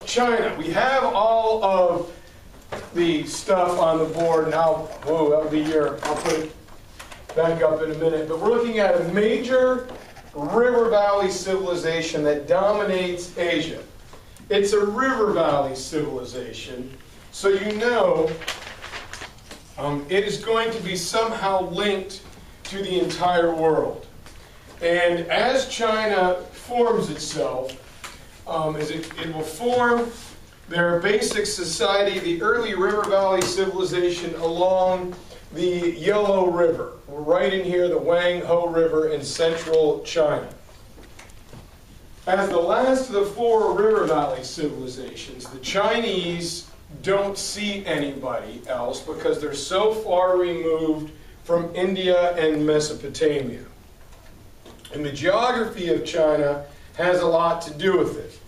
China. We have all of the stuff on the board now. Whoa, that'll be here. I'll put it back up in a minute. But we're looking at a major river valley civilization that dominates Asia. It's a river valley civilization, so you know it is going to be somehow linked to the entire world. And as China forms itself, it will form their basic society, the early river valley civilization along the Yellow River. We're right in here, the Wang Ho River in central China. As the last of the four river valley civilizations, the Chinese don't see anybody else because they're so far removed from India and Mesopotamia. And the geography of China has a lot to do with it.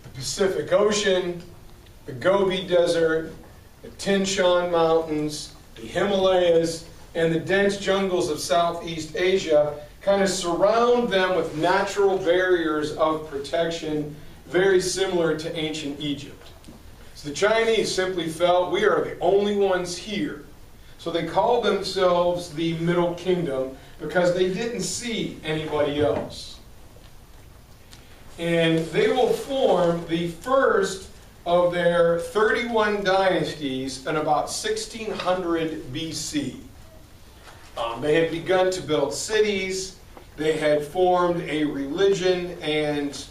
The Pacific Ocean, the Gobi Desert, the Tian Mountains, the Himalayas, and the dense jungles of Southeast Asia kind of surround them with natural barriers of protection very similar to ancient Egypt. So the Chinese simply felt, we are the only ones here. So they called themselves the Middle Kingdom because they didn't see anybody else. And they will form the first of their 31 dynasties in about 1600 BC. They had begun to build cities, they had formed a religion and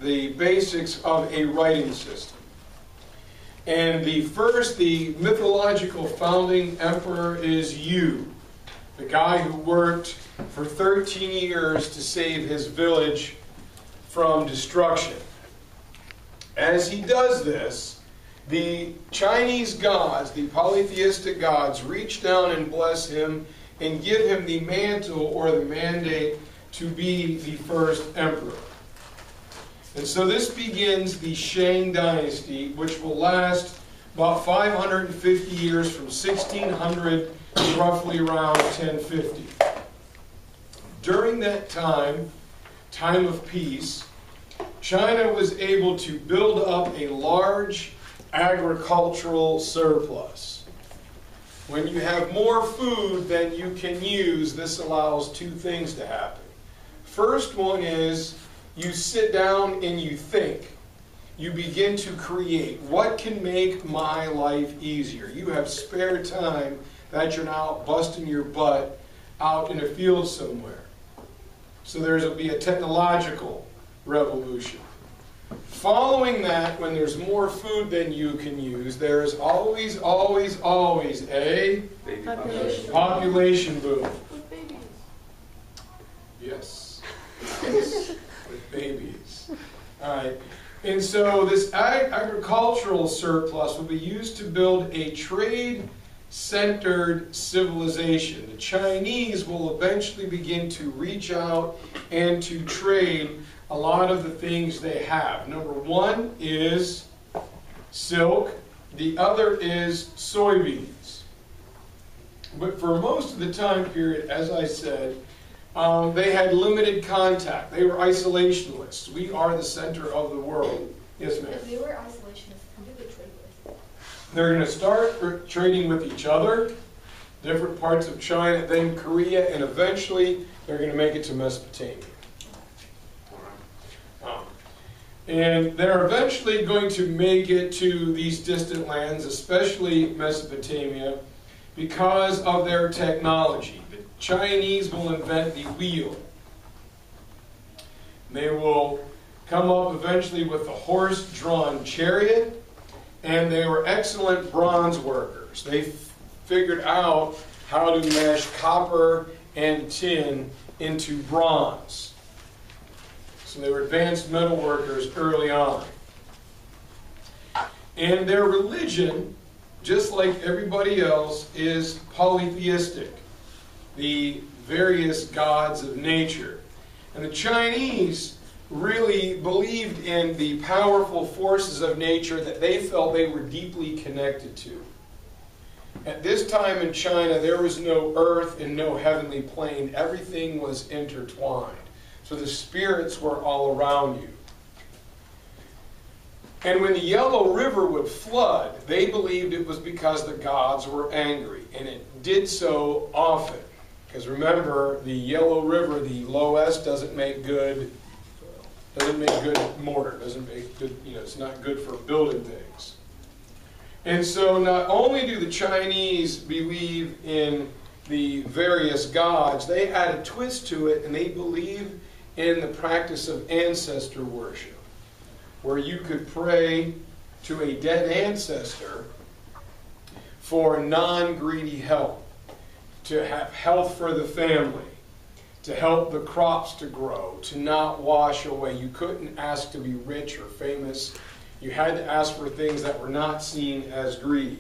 the basics of a writing system. And the mythological founding emperor is Yu, the guy who worked for 13 years to save his village from destruction. As he does this, the Chinese gods, the polytheistic gods, reach down and bless him and give him the mantle or the mandate to be the first emperor. And so this begins the Shang dynasty, which will last about 550 years from 1600 to roughly around 1050. During that time of peace, China was able to build up a large agricultural surplus. When you have more food than you can use, this allows two things to happen. First one is you sit down and you think. You begin to create. What can make my life easier? You have spare time that you're now busting your butt out in a field somewhere. So there'll be a technological revolution. Following that, when there's more food than you can use, there is always a population boom. With babies. Yes. With babies. All right. And so this agricultural surplus will be used to build a trade-centered civilization. The Chinese will eventually begin to reach out and to trade a lot of the things they have. Number one is silk. The other is soybeans. But for most of the time period, as I said, they had limited contact. They were isolationists. We are the center of the world. Yes, ma'am? If they were isolationists, who did they trade with? They're going to start trading with each other, different parts of China, then Korea, and eventually they're going to make it to Mesopotamia. And they're eventually going to make it to these distant lands, especially Mesopotamia, because of their technology. The Chinese will invent the wheel. They will come up eventually with a horse-drawn chariot, and they were excellent bronze workers. They figured out how to mash copper and tin into bronze. So they were advanced metal workers early on. And their religion, just like everybody else, is polytheistic, the various gods of nature. And the Chinese really believed in the powerful forces of nature that they felt they were deeply connected to. At this time in China, there was no earth and no heavenly plane. Everything was intertwined. So the spirits were all around you. And when the Yellow River would flood, they believed it was because the gods were angry. And it did so often. Because remember, the Yellow River, the low S doesn't make good mortar, doesn't make good, it's not good for building things. And so not only do the Chinese believe in the various gods, they add a twist to it, and they believe in the practice of ancestor worship, where you could pray to a dead ancestor for non-greedy help, to have health for the family, to help the crops to grow, to not wash away. You couldn't ask to be rich or famous. You had to ask for things that were not seen as greedy.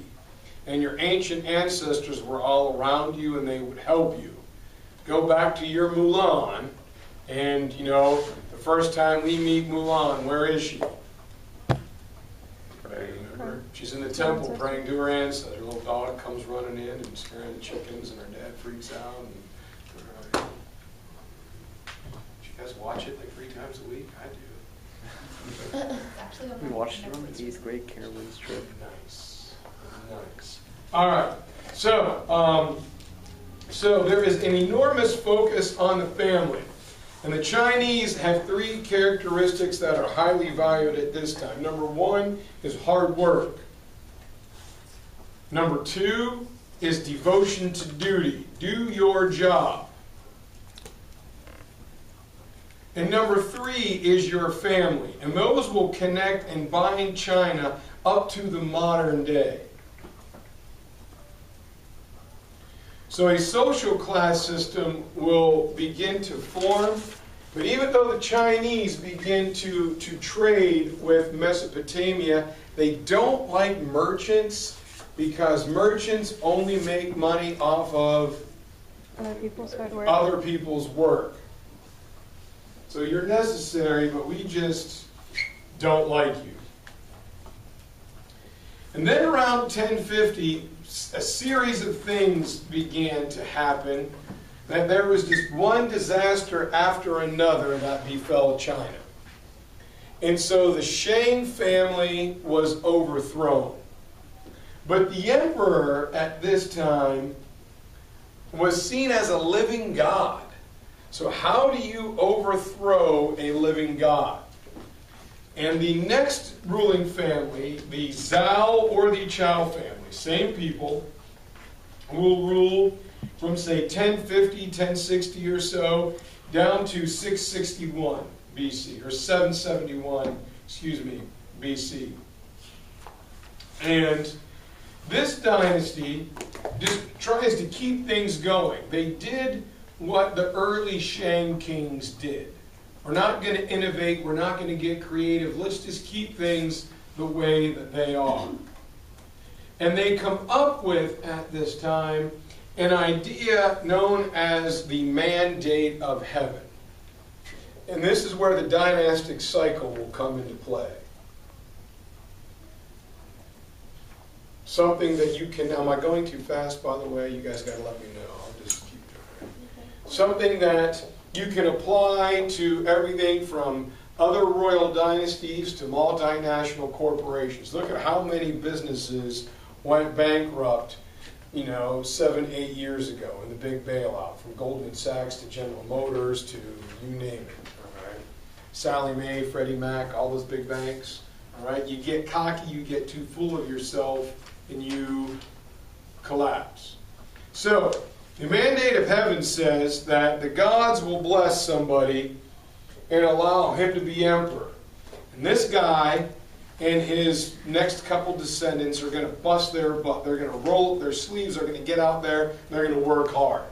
And your ancient ancestors were all around you, and they would help you. Go back to your Mulan, and the first time we meet Mulan, where is she? Remember? She's in the temple praying to her ancestors. Her little dog comes running in and scaring the chickens, and her dad freaks out. And, you guys watch it like 3 times a week? I do. We watched it on the 8th grade Carolyn's trip. Nice. Nice. All right. So there is an enormous focus on the family. And the Chinese have 3 characteristics that are highly valued at this time. Number 1 is hard work. Number 2 is devotion to duty. Do your job. And number 3 is your family. And those will connect and bind China up to the modern day. So a social class system will begin to form, but even though the Chinese begin to trade with Mesopotamia, they don't like merchants because merchants only make money off of other people's work. So you're necessary, but we just don't like you. And then around 1050, a series of things began to happen. That there was just one disaster after another that befell China. And so the Shang family was overthrown. But the emperor at this time was seen as a living god. So how do you overthrow a living god? And the next ruling family, the Zhao or the Chao family, same people, will rule from say 1050, 1060 or so, down to 661 BC, or 771, BC. And this dynasty just tries to keep things going. They did what the early Shang kings did. We're not going to innovate, we're not going to get creative, let's just keep things the way that they are. And they come up with, at this time, an idea known as the mandate of heaven. And this is where the dynastic cycle will come into play. Something that you can, am I going too fast, by the way? You guys got to let me know. I'll just keep doing it. Something that you can apply to everything from other royal dynasties to multinational corporations. Look at how many businesses went bankrupt, 7, 8 years ago in the big bailout, from Goldman Sachs to General Motors to you name it. All right, Sallie Mae, Freddie Mac, all those big banks. All right, you get cocky, you get too full of yourself, and you collapse. So the mandate of heaven says that the gods will bless somebody and allow him to be emperor. And this guy and his next couple descendants are going to bust their butt. They're going to roll up their sleeves. They're going to get out there. And they're going to work hard.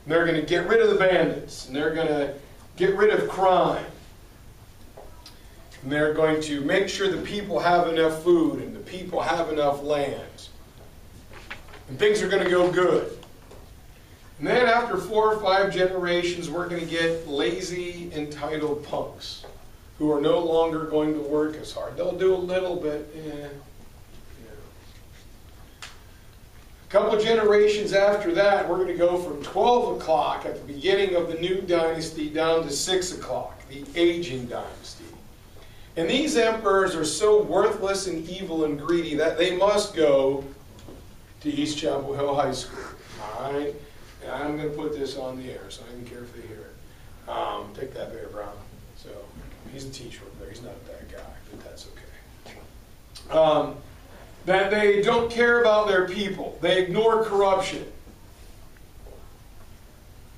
And they're going to get rid of the bandits. And they're going to get rid of crime. And they're going to make sure the people have enough food and the people have enough land. And things are going to go good. And then after 4 or 5 generations, we're going to get lazy, entitled punks who are no longer going to work as hard. They'll do a little bit. A couple generations after that, we're going to go from 12 o'clock at the beginning of the new dynasty down to 6 o'clock, the aging dynasty. And these emperors are so worthless and evil and greedy that they must go to East Chapel Hill High School. All right? And I'm going to put this on the air so I can carefully hear it. Take that, Bear Brown. So he's a teacher over there. He's not a bad guy, but that's okay. That they don't care about their people. They ignore corruption.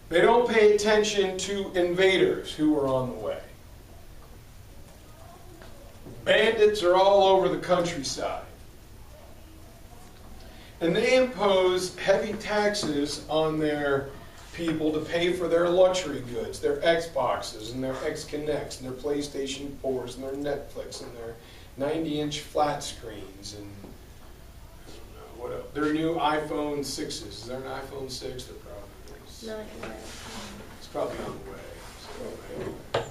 They don't pay attention to invaders who are on the way. Bandits are all over the countryside. And they impose heavy taxes on their people to pay for their luxury goods, their Xboxes and their X-Connects and their PlayStation 4s and their Netflix and their 90-inch flat screens and what else? Their new iPhone 6s. Is there an iPhone 6? There probably is. No, It's probably on the way.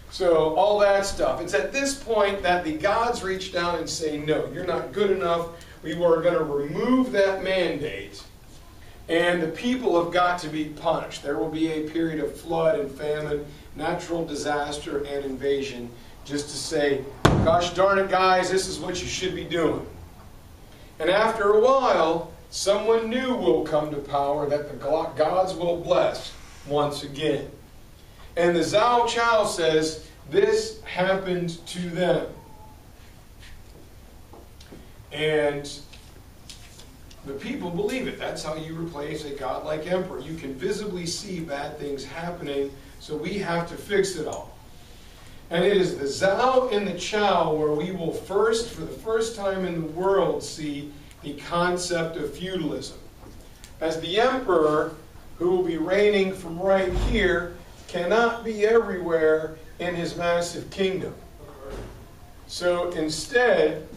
So all that stuff. It's at this point that the gods reach down and say, no, you're not good enough. We were going to remove that mandate, and the people have got to be punished. There will be a period of flood and famine, natural disaster, and invasion, just to say, gosh darn it, guys, this is what you should be doing. And after a while, someone new will come to power that the gods will bless once again. And the Zhao Chao says, this happened to them. And the people believe it. That's how you replace a godlike emperor. You can visibly see bad things happening, so we have to fix it all. And it is the Zhao and the Chao where we will for the first time in the world, see the concept of feudalism. As the emperor, who will be reigning from right here, cannot be everywhere in his massive kingdom. So instead,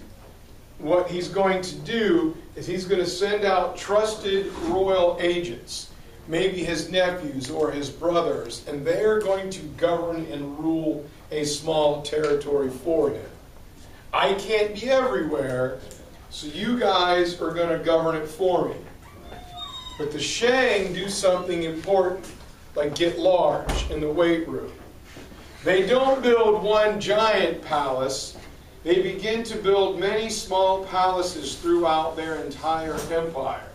what he's going to do is he's going to send out trusted royal agents, maybe his nephews or his brothers, and they're going to govern and rule a small territory for him. I can't be everywhere, so you guys are going to govern it for me. But the Shang do something important, like get large in the weight room. They don't build one giant palace. They begin to build many small palaces throughout their entire empire.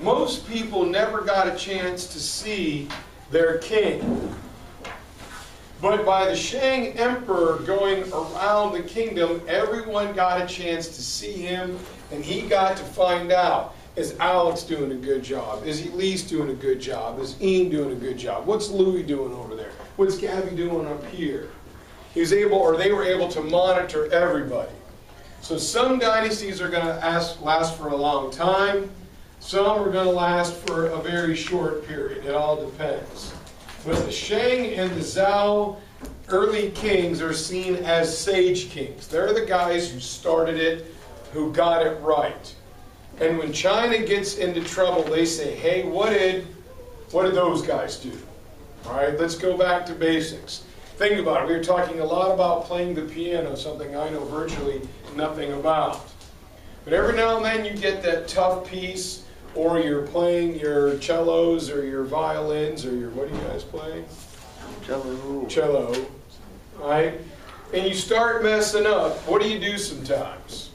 Most people never got a chance to see their king. But by the Shang emperor going around the kingdom, everyone got a chance to see him, and he got to find out, is Alex doing a good job? Is Elise doing a good job? Is Ian doing a good job? What's Louis doing over there? What's Gabby doing up here? He was able, or they were able to monitor everybody. So some dynasties are going to last for a long time. Some are going to last for a very short period. It all depends. But the Shang and the Zhao early kings are seen as sage kings. They're the guys who started it, who got it right. And when China gets into trouble, they say, hey, what did those guys do? All right, let's go back to basics. Think about it. We were talking a lot about playing the piano, something I know virtually nothing about. But every now and then you get that tough piece, or you're playing your cellos or your violins or your, what do you guys play? Cello. Cello. Right? And you start messing up. What do you do sometimes?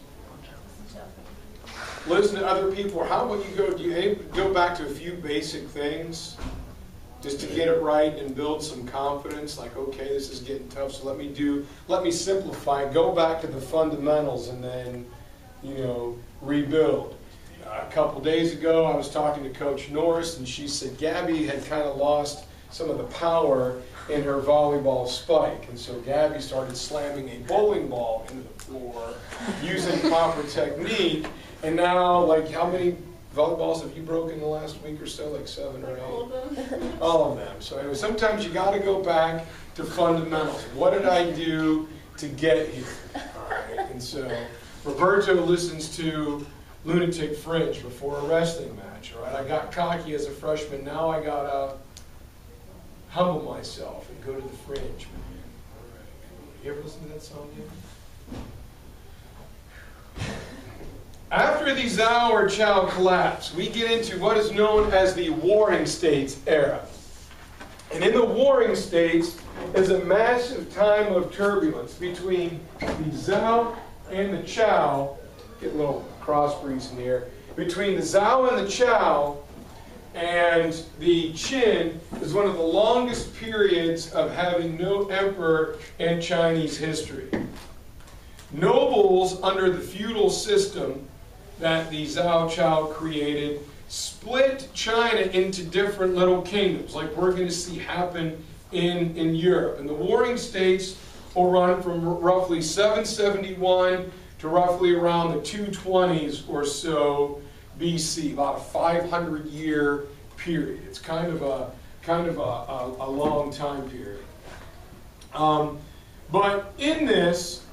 Listen to other people. How about you go back to a few basic things just to get it right and build some confidence, like, okay, this is getting tough, so let me simplify, go back to the fundamentals and then, rebuild. A couple days ago, I was talking to Coach Norris, and she said Gabby had kind of lost some of the power in her volleyball spike, and so Gabby started slamming a bowling ball into the floor using proper technique, and now, like, how many volleyballs have you broken in the last week or so? Like 7 or 8? All of them. All of them. So anyway, sometimes you got to go back to fundamentals. What did I do to get here? All right. And so Roberto listens to Lunatic Fringe before a wrestling match. All right. I got cocky as a freshman. Now I got to humble myself and go to the fringe. All right. You ever listen to that song yet? After the Zhao or Chao collapse, we get into what is known as the Warring States era. And in the Warring States, is a massive time of turbulence between the Zhao and the Chao. Get a little crossbreeds in here. Between the Zhao and the Chao and the Qin is one of the longest periods of having no emperor in Chinese history. Nobles under the feudal system that the Zhao Chao created split China into different little kingdoms, like we're going to see happen in Europe. And the warring states will run from roughly 771 to roughly around the 220s or so BC, about a 500-year period. It's kind of a long time period. But in this,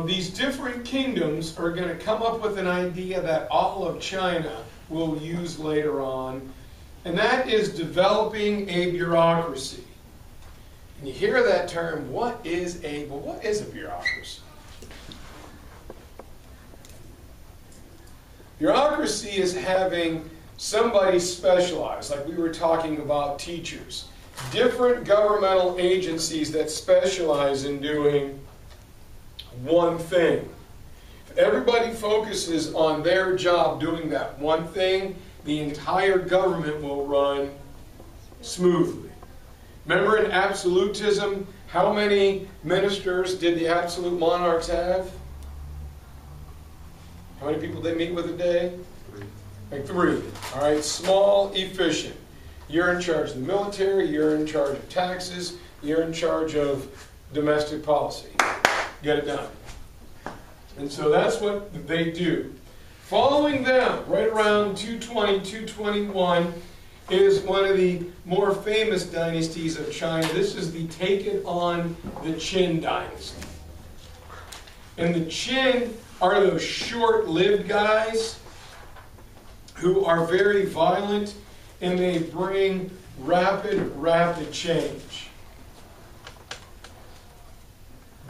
these different kingdoms are going to come up with an idea that all of China will use later on, and that is developing a bureaucracy. And you hear that term, what is a bureaucracy? Bureaucracy is having somebody specialized, like we were talking about teachers. Different governmental agencies that specialize in doing one thing. If everybody focuses on their job doing that one thing, the entire government will run smoothly. Remember in absolutism, how many ministers did the absolute monarchs have? How many people they meet with a day? Like 3. All right, small, efficient. You're in charge of the military, you're in charge of taxes, you're in charge of domestic policy. Get it done. And so that's what they do. Following them, right around 220, 221, is one of the more famous dynasties of China. This is the Take It On the Qin dynasty. And the Qin are those short-lived guys who are very violent, and they bring rapid change.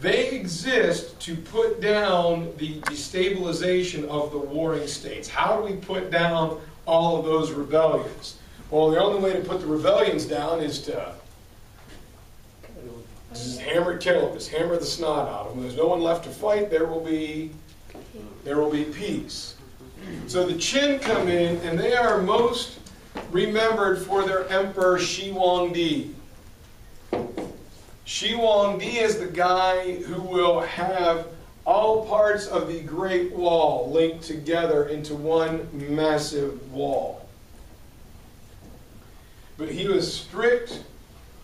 They exist to put down the destabilization of the warring states. How do we put down all of those rebellions? Well, the only way to put the rebellions down is to just kill them, just hammer the snot out of them. When there's no one left to fight, there will be peace. So the Qin come in, and they are most remembered for their emperor Shi Huangdi. Shi Huangdi is the guy who will have all parts of the Great Wall linked together into one massive wall. But he was strict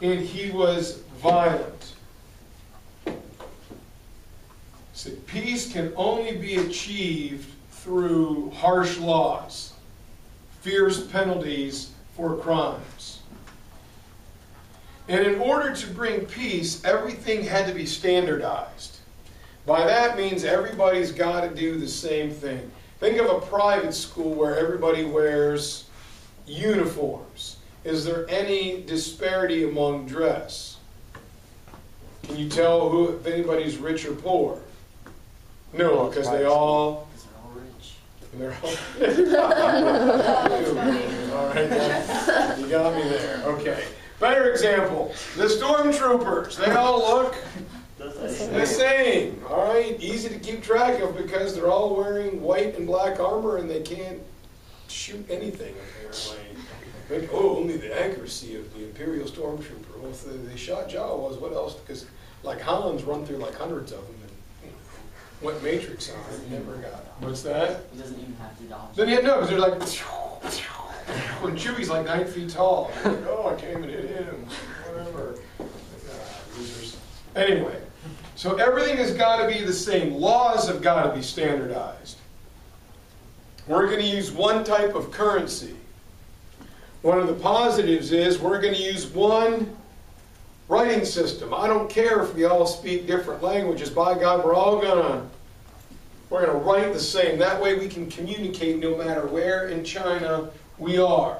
and he was violent. So peace can only be achieved through harsh laws, fierce penalties for crimes. And in order to bring peace, everything had to be standardized. By that means everybody's got to do the same thing. Think of a private school where everybody wears uniforms. Is there any disparity among dress? Can you tell if anybody's rich or poor? No, because they all... They're all right, you got me there. Okay. Better example, the stormtroopers. They all look the same. All right, easy to keep track of because they're all wearing white and black armor and they can't shoot anything apparently. Like, only the accuracy of the Imperial stormtrooper. Well, if they shot Jawas, what else? Because like Hans run through like hundreds of them. What matrix on it, you never got. What's that? He doesn't even have to dodge. Then you know, because they're like, when Chewie's like 9 feet tall. Like, oh, I can't even hit him. Whatever. Losers. Anyway, so everything has got to be the same. Laws have got to be standardized. We're going to use one type of currency. One of the positives is we're going to use one writing system. I don't care if we all speak different languages. By God, we're gonna write the same. That way we can communicate no matter where in China we are.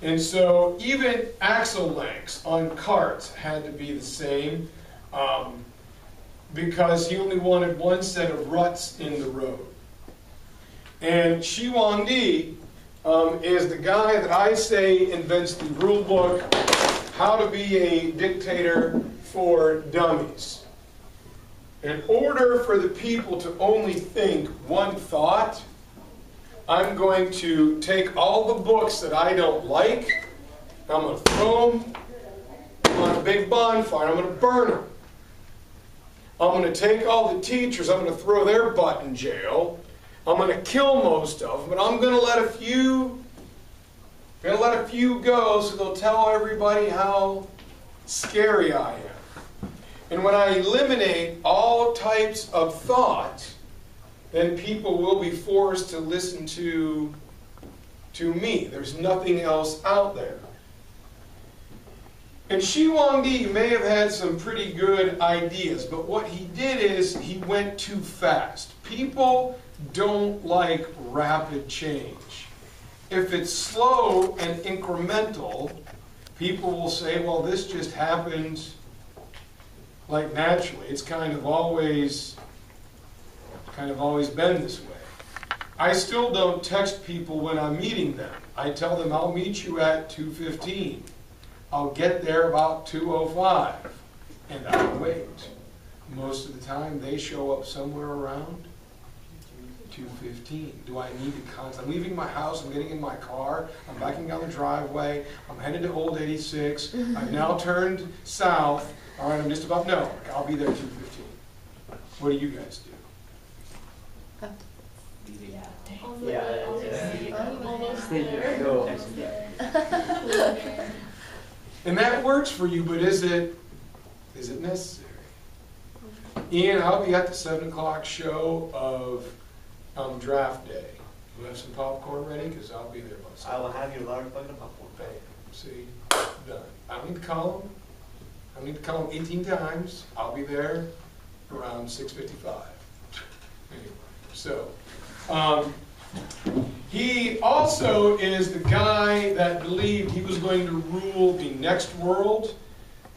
And so even axle lengths on carts had to be the same because he only wanted one set of ruts in the road. And Shi Huangdi is the guy that I say invents the rule book How to Be a Dictator for Dummies. In order for the people to only think one thought, I'm going to take all the books that I don't like, I'm going to throw them on a big bonfire, I'm going to burn them. I'm going to take all the teachers, I'm going to throw their butt in jail, I'm going to kill most of them, but I'm going to let a few go so they'll tell everybody how scary I am. And when I eliminate all types of thought, then people will be forced to listen to me. There's nothing else out there. And Shi Huangdi may have had some pretty good ideas, but what he did is he went too fast. People don't like rapid change. If it's slow and incremental, people will say, well, this just happened like naturally. It's kind of always been this way. I still don't text people when I'm meeting them. I tell them I'll meet you at 2:15. I'll get there about 2:05, and I'll wait. Most of the time they show up somewhere around 2:15. Do I need to contact? I'm leaving my house, I'm getting in my car, I'm backing down the driveway, I'm headed to Old 86, I've now turned south. All right, I'm just about, no, I'll be there 2:15. What do you guys do? Almost there. And that works for you, but is it necessary? Ian, I'll be at the 7 o'clock show of draft day. You have some popcorn ready? Because I'll be there by 7. I will have your large bucket of popcorn. Bam. See? Done. I don't need to call them. I don't need to call them 18 times. I'll be there around 6:55. Anyway, so he also is the guy that believed he was going to rule the next world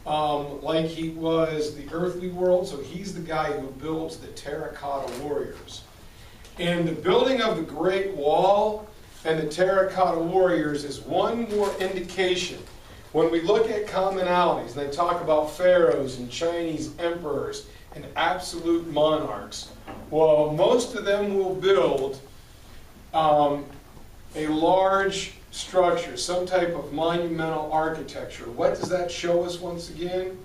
like he was the earthly world. So he's the guy who builds the terracotta warriors. And the building of the Great Wall and the terracotta warriors is one more indication. When we look at commonalities, they talk about pharaohs and Chinese emperors and absolute monarchs. Well, most of them will build a large structure, some type of monumental architecture. What does that show us once again?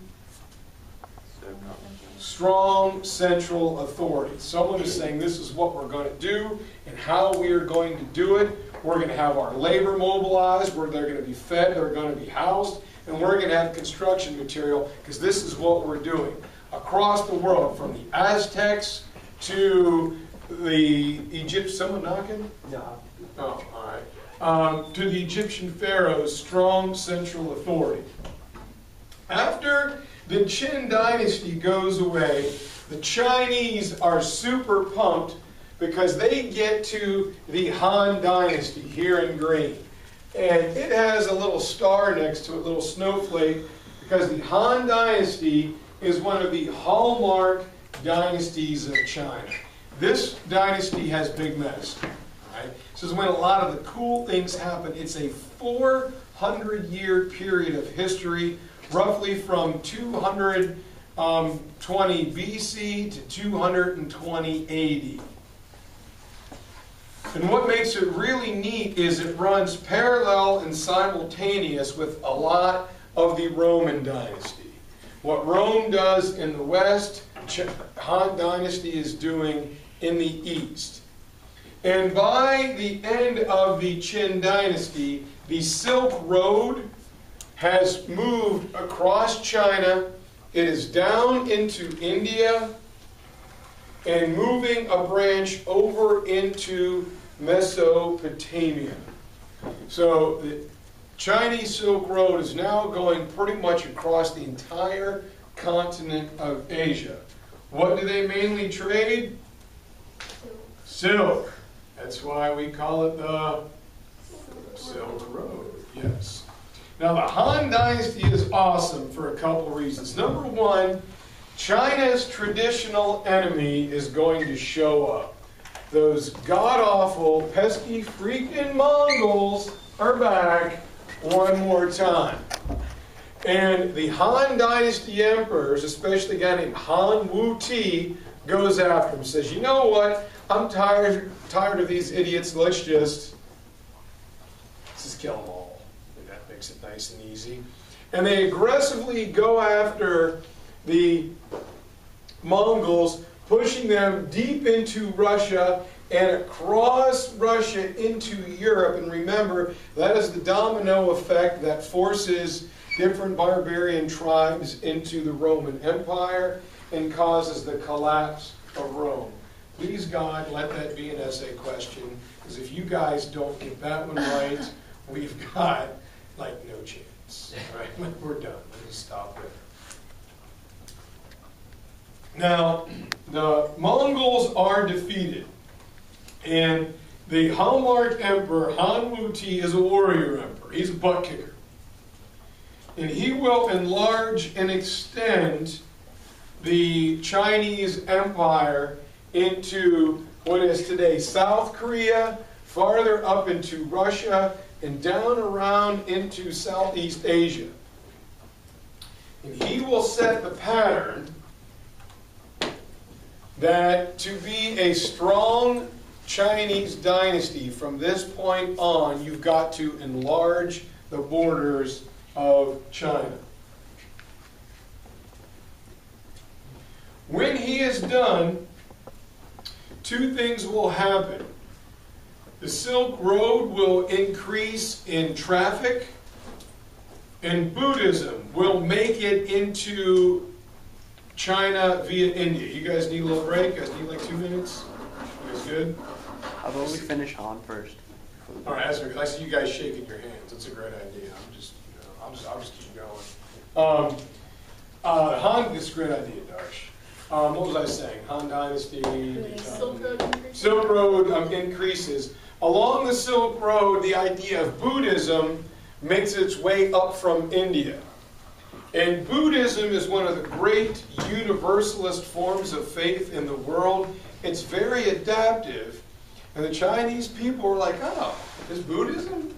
Strong central authority. Someone is saying this is what we're going to do and how we are going to do it. We're going to have our labor mobilized, where they're going to be fed, they're going to be housed, and we're going to have construction material because this is what we're doing. Across the world, from the Aztecs to the Egypt, someone knocking? No. Oh, all right. To the Egyptian pharaohs, strong central authority. After the Qin dynasty goes away, the Chinese are super pumped because they get to the Han dynasty here in green. And it has a little star next to it, a little snowflake, because the Han dynasty is one of the hallmark dynasties of China. This dynasty has big medicine. Right? This is when a lot of the cool things happen. It's a 400-year period of history, roughly from 220 BC to 220 AD. And what makes it really neat is it runs parallel and simultaneous with a lot of the Roman dynasty. What Rome does in the west, Han dynasty is doing in the east. And by the end of the Qin dynasty, the Silk Road has moved across China. It is down into India and moving a branch over into Mesopotamia. So the Chinese Silk Road is now going pretty much across the entire continent of Asia. What do they mainly trade? Silk. That's why we call it the Silk Road. Yes. Now the Han Dynasty is awesome for a couple reasons. Number one, China's traditional enemy is going to show up. Those god-awful, pesky, freaking Mongols are back one more time. And the Han Dynasty emperors, especially a guy named Han Wu-Ti, goes after him, says, you know what, I'm tired of these idiots, let's just kill them all. And that makes it nice and easy. And they aggressively go after the Mongols, pushing them deep into Russia and across Russia into Europe. And remember, that is the domino effect that forces different barbarian tribes into the Roman Empire and causes the collapse of Rome. Please, God, let that be an essay question, because if you guys don't get that one right, we've got, like, no chance. All right, we're done. Let's stop there. Now, the Mongols are defeated, and the hallmark emperor, Han Wu-Ti, is a warrior emperor. He's a butt kicker. And he will enlarge and extend the Chinese empire into what is today South Korea, farther up into Russia, and down around into Southeast Asia. And he will set the pattern that to be a strong Chinese dynasty from this point on, you've got to enlarge the borders of China. When he is done, two things will happen. The Silk Road will increase in traffic, and Buddhism will make it into China via India. You guys need a little break? You guys need like 2 minutes? You guys good? How about we finish Han first? All right, that's good. I see you guys shaking your hands. That's a great idea. I'll just keep going. Han, this is a great idea, Darsh. What was I saying? Han Dynasty. Silk Road increases. Silk Road increases. Along the Silk Road, the idea of Buddhism makes its way up from India. And Buddhism is one of the great universalist forms of faith in the world. It's very adaptive. And the Chinese people were like, oh, this Buddhism?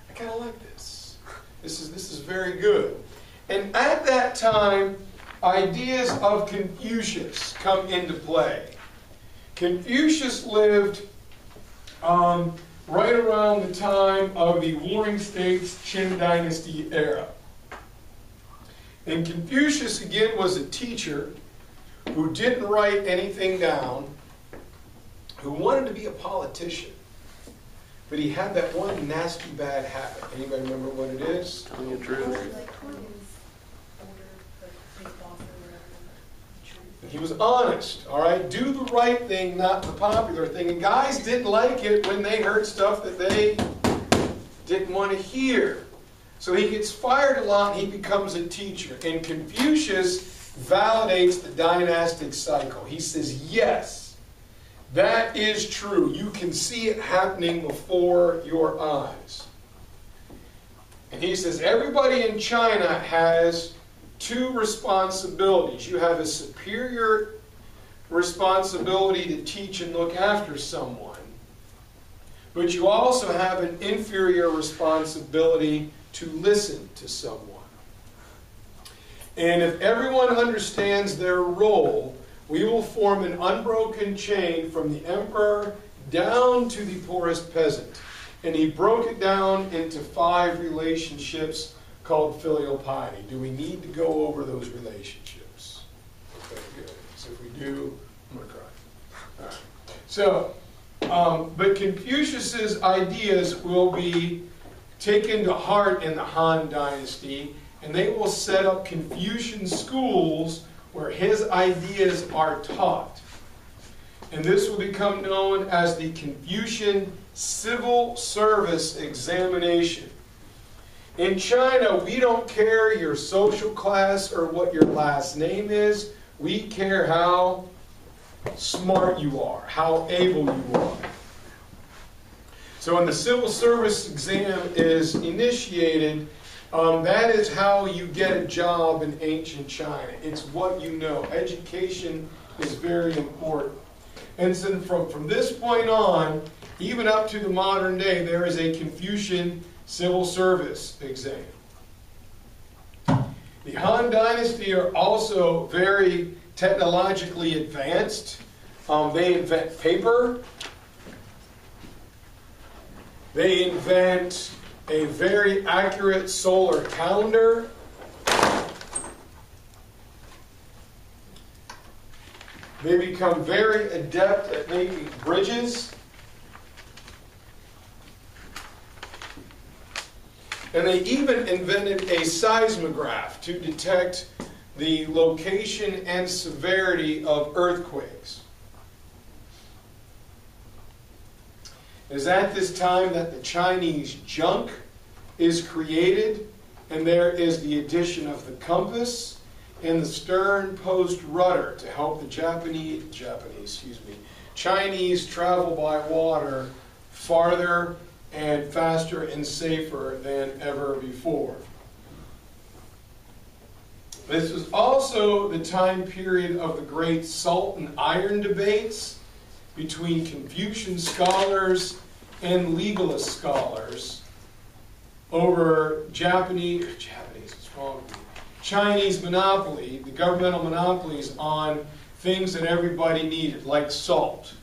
I kind of like this. This is very good. And at that time, ideas of Confucius come into play. Confucius lived right around the time of the Warring States Qin Dynasty era. And Confucius, again, was a teacher who didn't write anything down, who wanted to be a politician. But he had that one nasty bad habit. Anybody remember what it is? Telling the truth. He was honest, all right? Do the right thing, not the popular thing. And guys didn't like it when they heard stuff that they didn't want to hear. So he gets fired a lot and he becomes a teacher. And Confucius validates the dynastic cycle. He says, yes, that is true. You can see it happening before your eyes. And he says, everybody in China has two responsibilities. You have a superior responsibility to teach and look after someone, but you also have an inferior responsibility to listen to someone. And if everyone understands their role, we will form an unbroken chain from the emperor down to the poorest peasant. And he broke it down into 5 relationships called filial piety. Do we need to go over those relationships? Okay, good. So if we do, I'm going to cry. All right. So, but Confucius's ideas will be taken to heart in the Han Dynasty, and they will set up Confucian schools where his ideas are taught. And this will become known as the Confucian Civil Service Examination. In China, we don't care your social class or what your last name is. We care how smart you are, how able you are. So when the civil service exam is initiated, that is how you get a job in ancient China. It's what you know. Education is very important. And so from this point on, even up to the modern day, there is a Confucian civil service exam. The Han Dynasty are also very technologically advanced. They invent paper. They invent a very accurate solar calendar. They become very adept at making bridges. And they even invented a seismograph to detect the location and severity of earthquakes. It is at this time that the Chinese junk is created, and there is the addition of the compass and the stern post rudder to help the Chinese travel by water farther and faster and safer than ever before. This was also the time period of the great salt and iron debates between Confucian scholars and legalist scholars over Chinese monopoly, the governmental monopolies on things that everybody needed, like salt.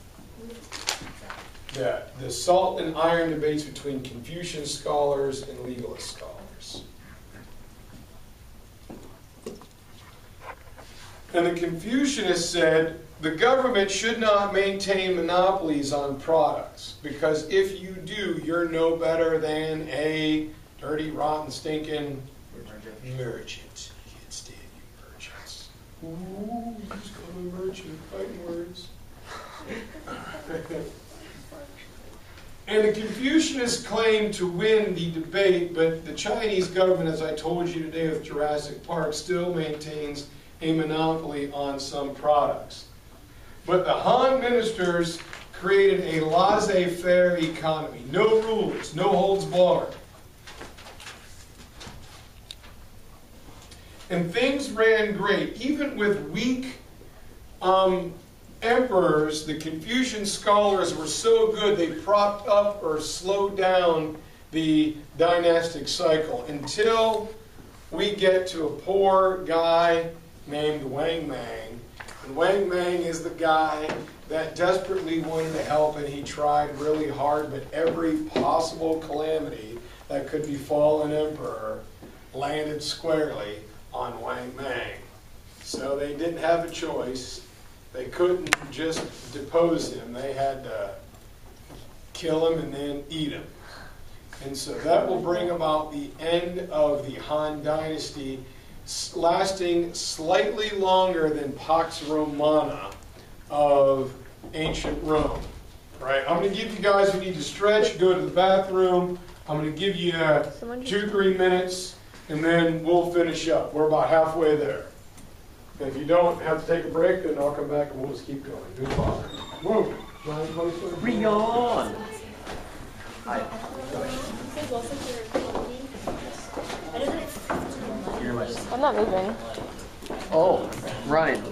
The salt and iron debates between Confucian scholars and legalist scholars. And the Confucianists said the government should not maintain monopolies on products, because if you do, you're no better than a dirty, rotten, stinking merchant. I can't stand you merchants. Ooh, just call me merchant, fighting words. And the Confucianists claimed to win the debate, but the Chinese government, as I told you today with Jurassic Park, still maintains a monopoly on some products. But the Han ministers created a laissez-faire economy. No rules, no holds barred. And things ran great. Even with weak emperors, the Confucian scholars were so good they propped up or slowed down the dynastic cycle until we get to a poor guy named Wang Mang. And Wang Mang is the guy that desperately wanted to help, and he tried really hard, but every possible calamity that could befall an emperor landed squarely on Wang Mang. So they didn't have a choice. They couldn't just depose him. They had to kill him and then eat him. And so that will bring about the end of the Han Dynasty, lasting slightly longer than Pax Romana of ancient Rome. Right? I'm going to give you guys who need to stretch, go to the bathroom. I'm going to give you 2-3 minutes, and then we'll finish up. We're about halfway there. And if you don't have to take a break, then I'll come back and we'll just keep going. Do bother. Whoa. Rion! I'm not moving. Oh, Ryan,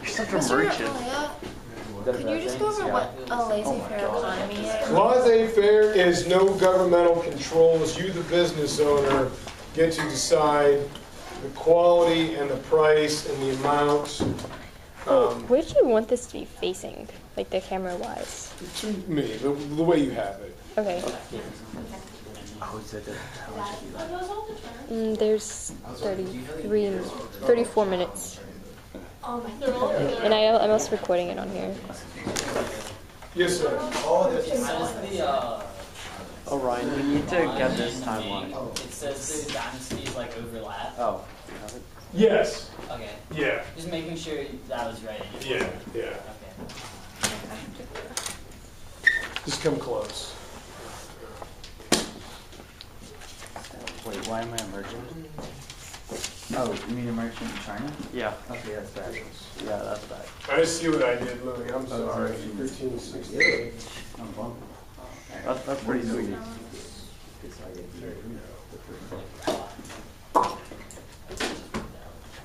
you're such a merchant. Could you just go over what a laissez-faire economy is? Laissez-faire is no governmental controls. You, the business owner, get to decide the quality and the price and the amount. Where do you want this to be facing? Like the camera-wise? To me, the way you have it. Okay. There's 34 minutes. And I'm also recording it on here. Yes, sir. Oh, Ryan, we need to get this timeline. It says the dynasties like overlap. Oh. Yes. Okay. Yeah. Just making sure that was right. Yeah. Yeah. Okay. Just come close. Wait, why am I a merchant? Oh, you mean a merchant in China? Yeah. Okay, that's bad. Yeah, that's bad. I see what I did, Louie. I'm sorry. 1368. I'm bummed. That's pretty sweet.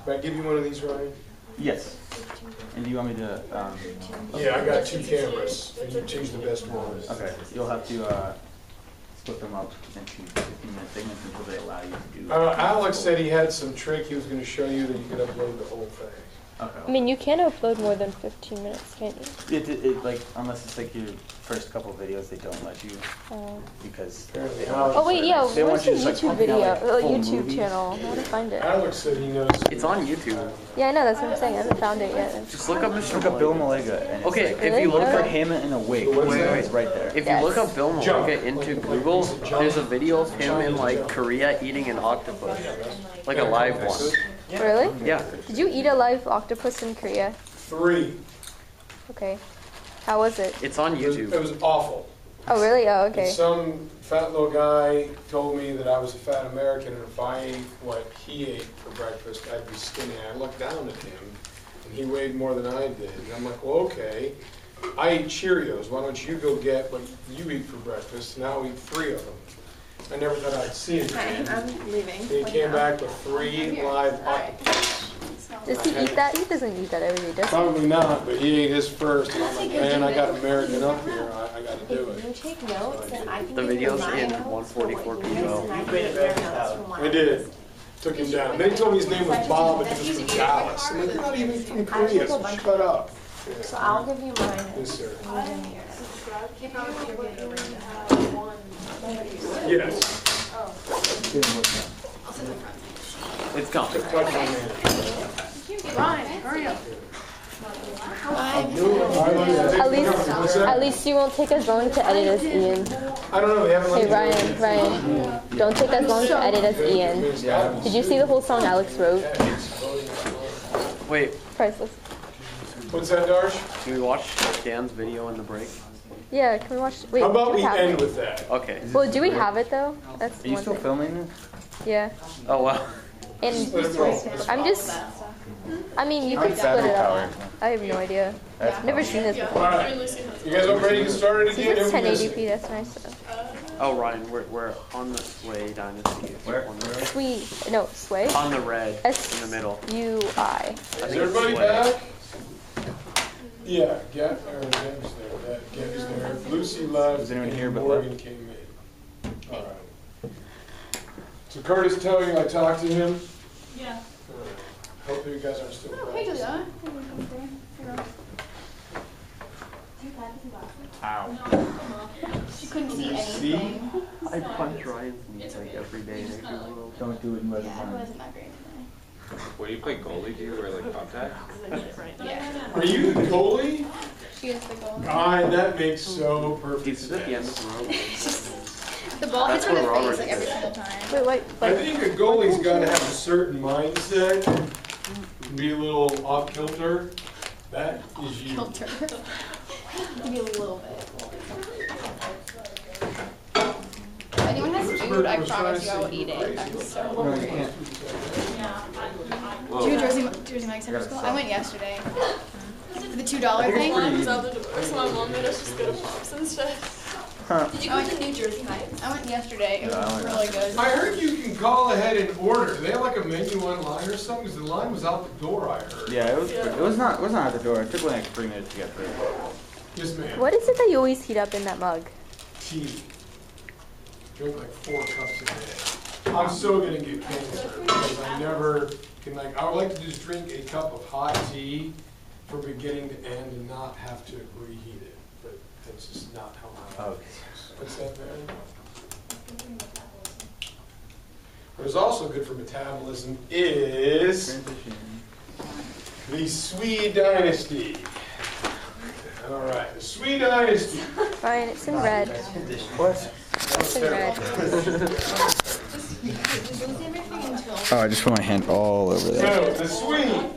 Can I give you one of these, Ryan? Yes. And do you want me to, Yeah, I got 2 cameras, and you choose the best one. okay, you'll have to, split them up into 15-minute segments until they allow you to do. Alex said he had some trick he was going to show you that you could upload the whole thing. Okay. I mean, you can't upload more than 15 minutes, can't you? It like unless it's like your first couple videos, they don't let you because they don't Oh wait, yeah. They Where's want the you to just, like, YouTube pump out, video? like, full YouTube movies. channel. How to find it? Alex said he knows. It's on YouTube. Yeah, I know. That's what I'm saying. I haven't found it yet. Just look up Mr. Look up Bill Melega and it's Okay, like, if you look Really? for up him in a wig. Wait, It's right there. if Yes. you look up Bill Jump. Melega into Google, there's a video of him in like Korea eating an octopus, like a live one. Really? Yeah. Did you eat a live octopus in Korea? 3. Okay. How was it? It's on It YouTube. was awful. Oh, really? Oh, And okay. some fat little guy told me that I was a fat American, and if I ate what he ate for breakfast, I'd be skinny. I looked down at him, and he weighed more than I did. And I'm like, well, okay. I eat Cheerios. Why don't you go get what you eat for breakfast, and I'll eat 3 of them. I never thought I'd see him again. I'm leaving. He came back with 3 live octopuses. Does he eat that? He doesn't eat that every day, does he? Probably not, but he ate his first. And I'm like, man, I got American up here. I got to do If it. you take notes, then I can The give you video's my in notes for what 144 you p. missed, and I can give your notes from what I did. Took him down. They told me his name was Bob, but he was from Dallas. I'm like, you're not even from Korea, so shut up. So I'll give you mine. Yes, sir. You Yes. It's gone. Touch my man. At least you won't take as long to edit as Ian. I don't know. They haven't Hey let me Ryan, don't take as long to edit as Ian. Did you see the whole song Alex wrote? Wait, Priceless. What's that, Darsh? can we watch Dan's video in the break? Yeah, can we watch? Wait, How about do we have end it? with that? Okay. Well, do we have it though? That's Are you one still thing. filming this? Yeah, Oh wow. and Let it roll. I'm just. I mean, you How could much split battery it power? up. I have no idea. That's Never seen this All before. right. You guys all ready to get started See, again? it's Everyone listen. 1080p. That's nice. Though. Oh Ryan, we're on the Sway Dynasty. Where? On the, Sweet. No, sway. on the red S in the middle. U I. I Is think it's everybody Sway. back? Yeah, Gab's there. Gab's there. Lucy left. Is anyone and here but Morgan left? came in. All right. So Curtis tell you I talked to him? Yeah. All right. Hope you guys are still back. Hey, Julia. Ow. She couldn't Can see you see? anything. I punch Ryan's knees like every day in every world. Don't do it in weather Yeah, it time. wasn't that great today. What do you play goalie? Do you wear like contact? Yeah. Are you the goalie? She is the goal. God, that makes so perfect He's at the end sense. of the road. The ball hits her in That's the what face Robert like every did. single time. Wait, wait. I Like, think a goalie's got to have a certain mindset, be a little off kilter. That is you. Filter. Maybe a little bit. If anyone has food, I promise you I will eat it. I'm so No, you hungry. can't. Do you Jersey Mike's after school? I went yesterday. For the $2 thing. was out the door, so my mom made us just go to Pops instead. Did you go to New Jersey Mike's? I went yesterday. It Yeah, I was went really good. I heard you can call ahead and order. Do they have like a menu online or something? Because the line was out the door, I heard. Yeah, it was not at the door. It took like 3 minutes to get through. Yes, ma'am. what is it that you always heat up in that mug? Tea. Drink like 4 cups a day. I'm so gonna get cancer because I never can like. I would like to just drink a cup of hot tea from beginning to end and not have to reheat it. But that's just not how my life Okay. is. What's that, man? What is also good for metabolism is Transition. the Sui Dynasty. All right, the Sui Dynasty. Ryan, it's in red. What? It's in red. Lose everything until Oh, I just put my hand all over there. So the Sui